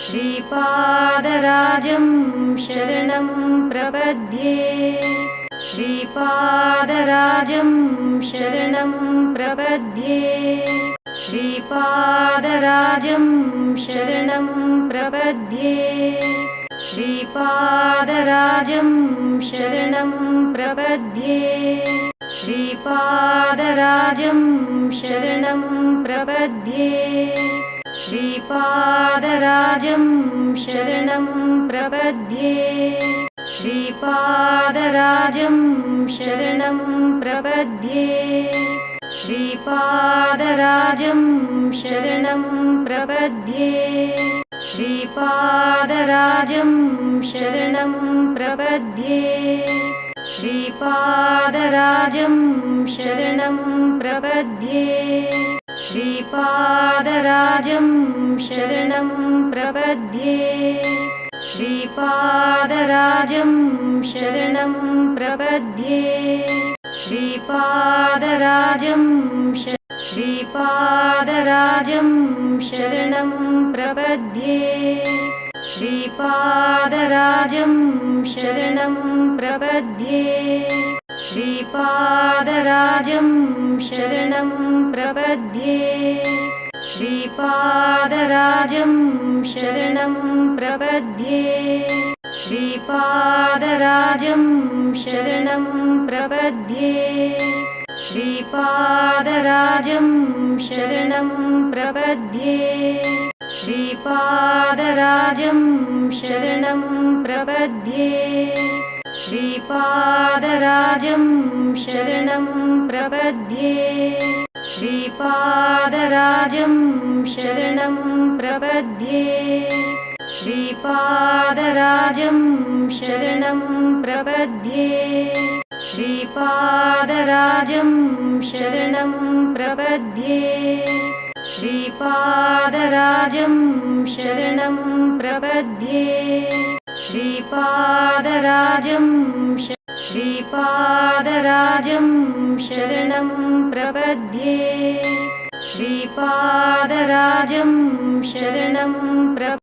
श्रीपादराजं शरणं प्रपद्ये श्रीपादराजं शरणं प्रपद्ये श्रीपादराजं शरणं प्रपद्ये श्रीपादराजं शरणं प्रपद्ये श्रीपादराजं शरणं प्रपद्ये श्रीपादराजं शरणं प्रपद्ये श्रीपादराजं शरणं प्रपद्ये श्रीपादराजं शरणं प्रपद्ये श्रीपादराजं शरणं प्रपद्ये श्रीपादराजं शरणं प्रपद्ये श्रीपादराजं शरणं प्रपद्ये श्रीपादराजं शरणं प्रपद्ये श्रीपादराजं श्रीपादराजं शरणं प्रपद्ये श्रीपादराजं शरणं प्रपद्ये श्रीपादराजं शरणं प्रपद्ये श्रीपादराजं शरणं प्रपद्ये श्रीपादराजं शरणं प्रपद्ये श्रीपादराजं शरणं प्रपद्ये श्रीपादराजं शरणं प्रपद्ये श्रीपादराजं शरणं प्रपद्ये श्रीपादराजं शरणं प्रपद्ये श्रीपादराजं शरणं प्रपद्ये श्रीपादराजं शरणं प्रपद्ये श्रीपादराजं शरणं प्रपद्ये श्रीपादराजं श्रीपादराजं शरणं प्रपद्ये श्रीपादराजं शरणं प्रपद्ये